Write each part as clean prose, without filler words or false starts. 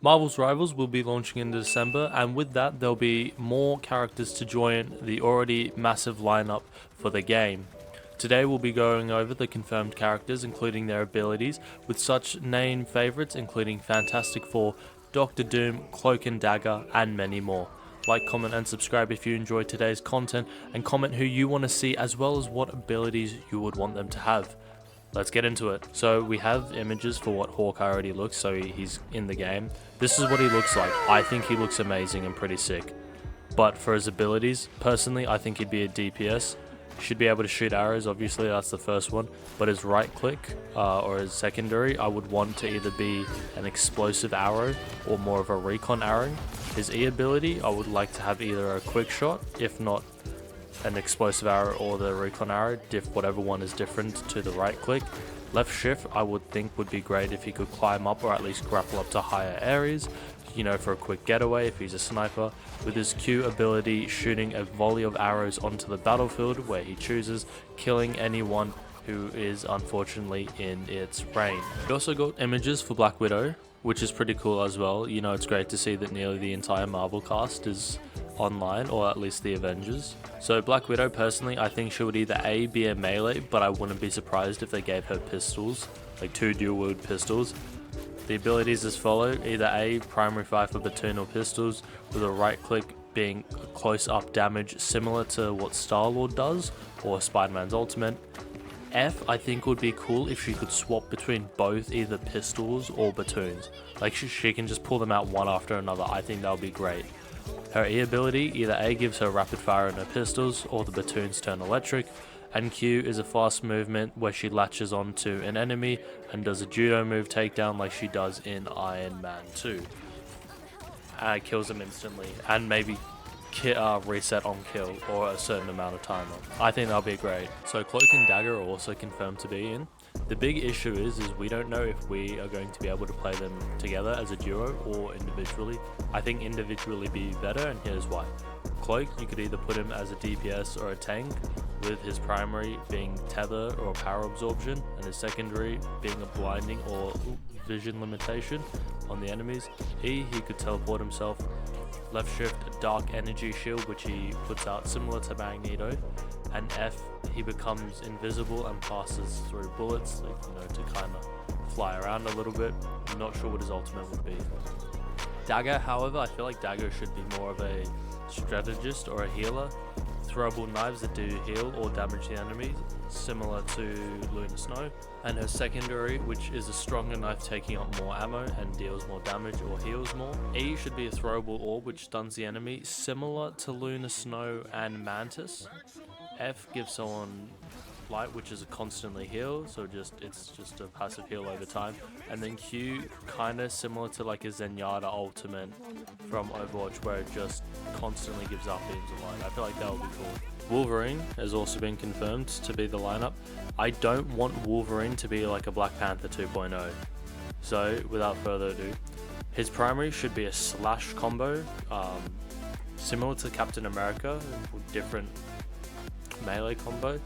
Marvel's Rivals will be launching in December, and with that, there'll be more characters to join the already massive lineup for the game. Today, we'll be going over the confirmed characters, including their abilities, with such name favourites including Fantastic Four, Doctor Doom, Cloak and Dagger, and many more. Like, comment, and subscribe if you enjoyed today's content, and comment who you want to see as well as what abilities you would want them to have. Let's get into it. So we have images for what Hawkeye already looks, so he's in the game. This is what he looks like. I think he looks amazing and pretty sick. But for his abilities, personally, I think he'd be a DPS. Should be able to shoot arrows, obviously that's the first one. But his right click, or his secondary, I would want to either be an explosive arrow or more of a recon arrow. His E ability, I would like to have either a quick shot, if not an explosive arrow or the recon arrow, whatever one is different to the right click. Left shift I would think would be great if he could climb up or at least grapple up to higher areas, for a quick getaway if he's a sniper. With his Q ability, shooting a volley of arrows onto the battlefield where he chooses, killing anyone who is unfortunately in its range. We also got images for Black Widow, which is pretty cool as well. It's great to see that nearly the entire Marvel cast is online, or at least the Avengers. So Black Widow, personally, I think she would either A, be a melee, but I wouldn't be surprised if they gave her pistols, like 2 dual wield pistols. The abilities as follow: either A, primary fire for platoon or pistols, with a right click being close up damage similar to what Star-Lord does, or Spider-Man's ultimate. F, I think would be cool if she could swap between both either pistols or platoons. Like she can just pull them out one after another. I think that would be great. Her E ability, either A, gives her rapid fire in her pistols, or the platoons turn electric, and Q is a fast movement where she latches onto an enemy and does a judo move takedown like she does in Iron Man 2. Kills them instantly, and maybe reset on kill or a certain amount of timer. I think that'll be great. So Cloak and Dagger are also confirmed to be in. The big issue is we don't know if we are going to be able to play them together as a duo or individually. I think individually be better, and here's why. Cloak, you could either put him as a DPS or a tank, with his primary being tether or power absorption, and his secondary being a blinding or vision limitation on the enemies. E, he could teleport himself. Left shift, dark energy shield, which he puts out similar to Magneto. And F, he becomes invisible and passes through bullets, to kind of fly around a little bit. I'm not sure what his ultimate would be. Dagger, however, I feel like Dagger should be more of a strategist or a healer. Throwable knives that do heal or damage the enemies, similar to Luna Snow. And her secondary, which is a stronger knife taking up more ammo and deals more damage or heals more. E should be a throwable orb which stuns the enemy, similar to Luna Snow and Mantis. F gives someone light, which is a constantly heal, so it's just a passive heal over time. And then Q, kind of similar to like a Zenyatta ultimate from Overwatch, where it just constantly gives up beams of light. I feel like that would be cool. Wolverine has also been confirmed to be the lineup. I don't want Wolverine to be like a Black Panther 2.0. So without further ado, his primary should be a slash combo, similar to Captain America, with different melee combo.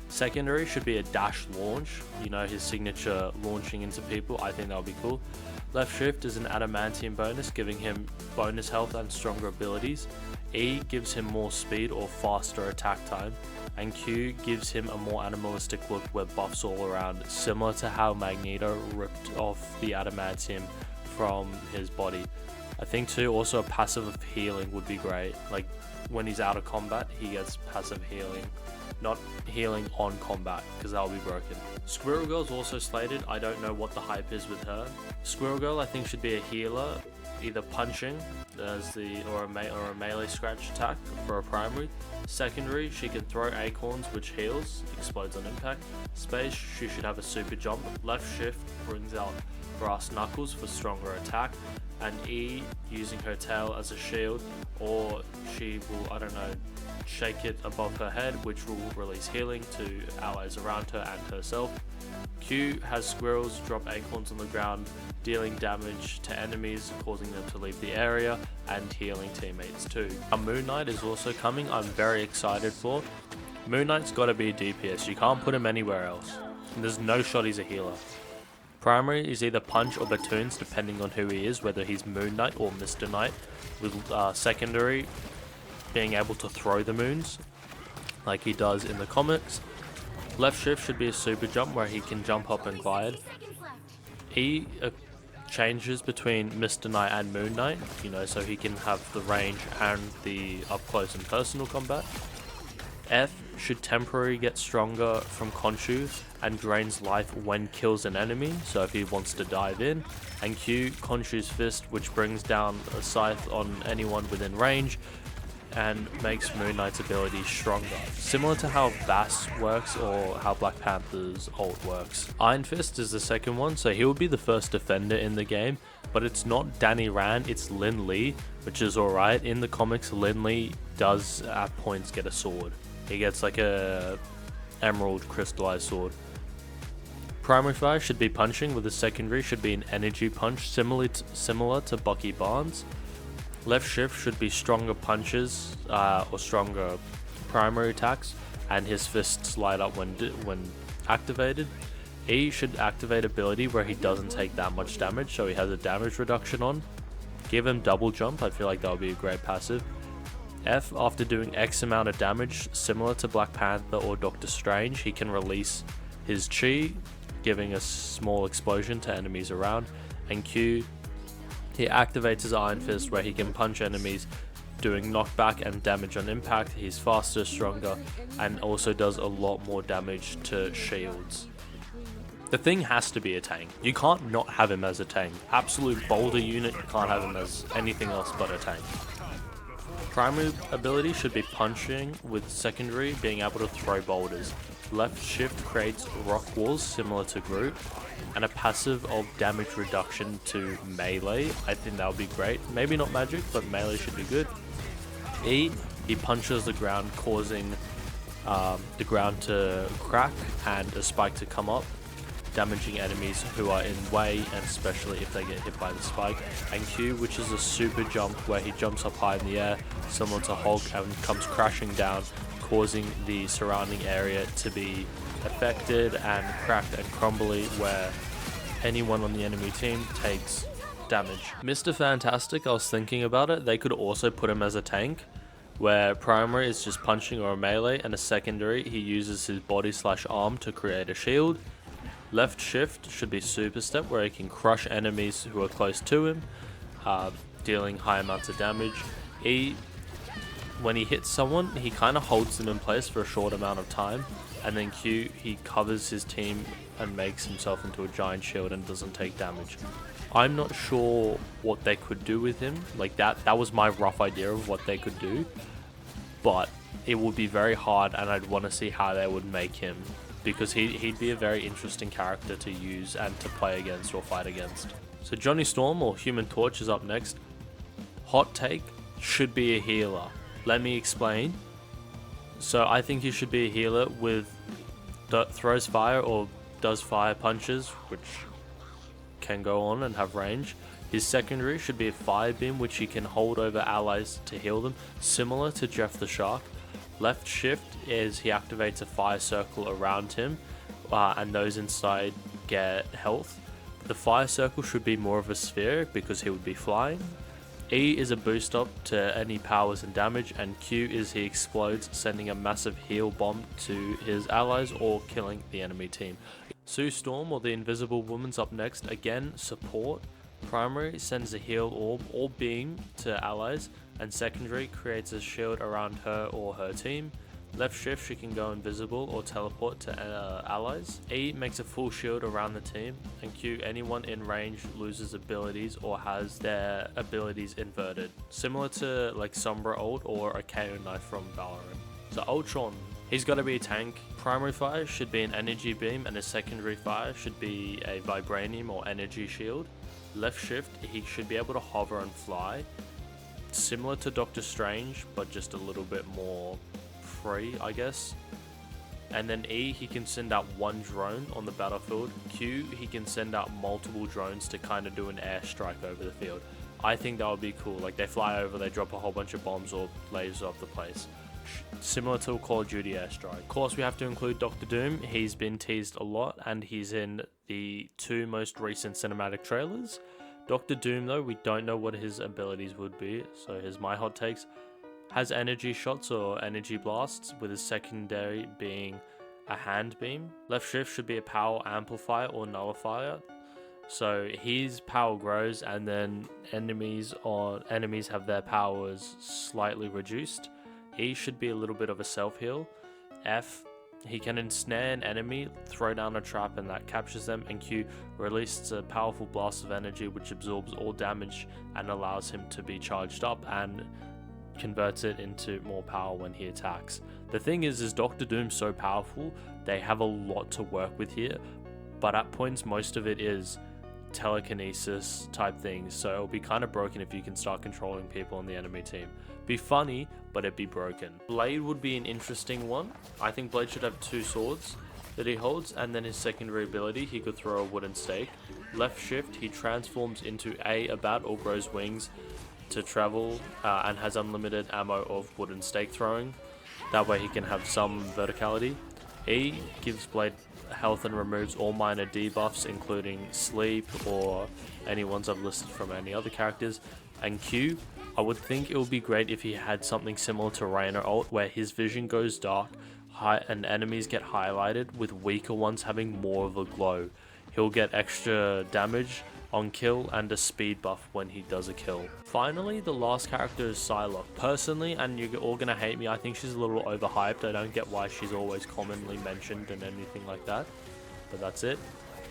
Secondary should be a dash launch, his signature launching into people. I think that would be cool. Left shift is an adamantium bonus, giving him bonus health and stronger abilities. E gives him more speed or faster attack time, and Q gives him a more animalistic look with buffs all around, similar to how Magneto ripped off the adamantium from his body. I think too, also a passive of healing would be great. Like when he's out of combat, he gets passive healing. Not healing on combat, because that'll be broken. Squirrel Girl's also slated. I don't know what the hype is with her. Squirrel Girl, I think, should be a healer, either punching as or a melee scratch attack for a primary. Secondary, she can throw acorns, which heals, explodes on impact. Space, she should have a super jump. Left shift brings out brass knuckles for stronger attack, and E, using her tail as a shield, or she will, shake it above her head, which will release healing to allies around her and herself. Q has squirrels drop acorns on the ground, dealing damage to enemies, causing them to leave the area, and healing teammates too. Moon Knight is also coming. I'm very excited for. Moon Knight's got to be a DPS. You can't put him anywhere else. And there's no shot he's a healer. Primary is either punch or batoons depending on who he is, whether he's Moon Knight or Mr. Knight, with secondary being able to throw the moons like he does in the comics. Left shift should be a super jump where he can jump up and glide. E changes between Mr. Knight and Moon Knight, so he can have the range and the up close and personal combat. F should temporarily get stronger from Khonshu and drains life when kills an enemy, so if he wants to dive in. And Q, Khonshu's fist, which brings down a scythe on anyone within range and makes Moon Knight's ability stronger, similar to how Bass works or how Black Panther's ult works. Iron Fist is the second one, so he will be the first defender in the game, but it's not Danny Rand, it's Lin Lee, which is alright. In the comics, Lin Lee does at points get a sword. He gets like a emerald crystallized sword. Primary fire should be punching, with the secondary should be an energy punch, similar to Bucky Barnes. Left shift should be stronger punches or stronger primary attacks, and his fists light up when activated. E should activate ability where he doesn't take that much damage, so he has a damage reduction on. Give him double jump, I feel like that would be a great passive. F, after doing X amount of damage, similar to Black Panther or Doctor Strange, he can release his chi, giving a small explosion to enemies around. And Q, he activates his Iron Fist where he can punch enemies, doing knockback and damage on impact. He's faster, stronger, and also does a lot more damage to shields. The thing has to be a tank. You can't not have him as a tank. Absolute boulder unit, you can't have him as anything else but a tank. Primary ability should be punching, with secondary being able to throw boulders. Left shift creates rock walls similar to Groot, and a passive of damage reduction to melee. I think that would be great. Maybe not magic, but melee should be good. E, he punches the ground, causing the ground to crack and a spike to come up, damaging enemies who are in way, and especially if they get hit by the spike. And Q, which is a super jump where he jumps up high in the air, similar to Hulk, and comes crashing down, causing the surrounding area to be affected and cracked and crumbly, where anyone on the enemy team takes damage. Mr. Fantastic, I was thinking about it, they could also put him as a tank, where primary is just punching or a melee, and a secondary he uses his body/arm to create a shield. Left shift should be super step, where he can crush enemies who are close to him, dealing high amounts of damage. E, when he hits someone, he kind of holds them in place for a short amount of time. And then Q, he covers his team and makes himself into a giant shield and doesn't take damage. I'm not sure what they could do with him. Like that was my rough idea of what they could do. But it would be very hard, and I'd want to see how they would make him, because he'd be a very interesting character to use and to play against or fight against. So Johnny Storm, or Human Torch, is up next. Hot take, should be a healer. Let me explain. So I think he should be a healer that throws fire or does fire punches, which can go on and have range. His secondary should be a fire beam, which he can hold over allies to heal them, similar to Jeff the Shark. Left shift is he activates a fire circle around him, and those inside get health. The fire circle should be more of a sphere because he would be flying. E is a boost up to any powers and damage, and Q is he explodes, sending a massive heal bomb to his allies or killing the enemy team. Sue Storm, or the Invisible Woman's, up next. Again, support. Primary sends a heal orb or beam to allies, and secondary creates a shield around her or her team. Left shift, she can go invisible or teleport to allies. E makes a full shield around the team, and Q, anyone in range loses abilities or has their abilities inverted, similar to like Sombra ult or a KO knife from Valorant. So Ultron, he's got to be a tank. Primary fire should be an energy beam, and his secondary fire should be a vibranium or energy shield. Left shift, he should be able to hover and fly, similar to Doctor Strange, but just a little bit more free, I guess. And then E, he can send out one drone on the battlefield. Q, he can send out multiple drones to kind of do an airstrike over the field. I think that would be cool. Like, they fly over, they drop a whole bunch of bombs or lasers off the place. similar to a Call of Duty airstrike. Of course, we have to include Doctor Doom. He's been teased a lot, and he's in the 2 most recent cinematic trailers. Doctor Doom, though, we don't know what his abilities would be, so here's my hot takes. Has energy shots or energy blasts, with his secondary being a hand beam. Left shift should be a power amplifier or nullifier. So his power grows, and then enemies have their powers slightly reduced. E should be a little bit of a self-heal. F, he can ensnare an enemy, throw down a trap, and that captures them. And Q releases a powerful blast of energy which absorbs all damage and allows him to be charged up and converts it into more power when he attacks. The thing is Doctor Doom's so powerful, they have a lot to work with here, but at points most of it is telekinesis type things, so it'll be kind of broken if you can start controlling people on the enemy team. Be funny, but it'd be broken. Blade would be an interesting one. I think Blade should have 2 swords that he holds, and then his secondary ability, he could throw a wooden stake. Left shift, he transforms into a bat or grows wings to travel, and has unlimited ammo of wooden stake throwing. That way he can have some verticality. E gives Blade health and removes all minor debuffs, including sleep or any ones I've listed from any other characters. And Q, I would think it would be great if he had something similar to Reyna ult, where his vision goes dark and enemies get highlighted, with weaker ones having more of a glow. He'll get extra damage on kill and a speed buff when he does a kill. Finally, the last character is Psylocke. Personally, and you're all gonna hate me, I think she's a little overhyped. I don't get why she's always commonly mentioned and anything like that, but that's it.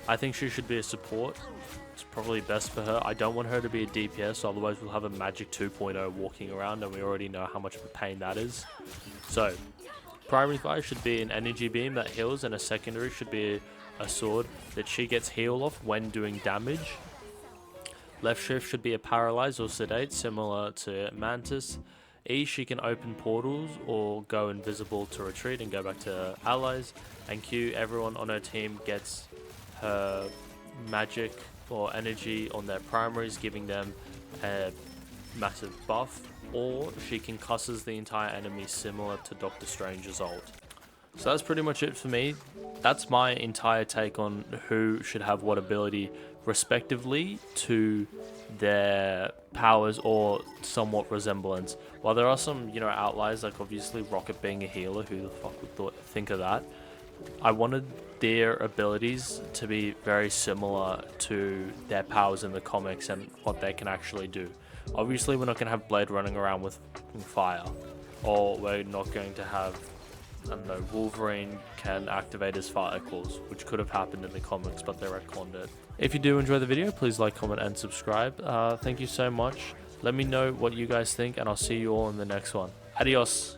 I think she should be a support. It's probably best for her. I don't want her to be a DPS, otherwise we'll have a Magic 2.0 walking around, and we already know how much of a pain that is. So, primary fire should be an energy beam that heals, and a secondary should be a sword that she gets heal off when doing damage. Left shift should be a paralyze or sedate, similar to Mantis. E, she can open portals or go invisible to retreat and go back to allies. And Q, everyone on her team gets her magic or energy on their primaries, giving them a massive buff. Or she concusses the entire enemy, similar to Doctor Strange's ult. So that's pretty much it for me. That's my entire take on who should have what ability respectively to their powers or somewhat resemblance. While there are some, outliers, like obviously Rocket being a healer, who the fuck would think of that? I wanted their abilities to be very similar to their powers in the comics and what they can actually do. Obviously, we're not going to have Blade running around with fire, or we're not going to have, I don't know, Wolverine can activate his fire claws, which could have happened in the comics, but they retconned it. If you do enjoy the video, please like, comment, and subscribe. Thank you so much. Let me know what you guys think, and I'll see you all in the next one. Adios.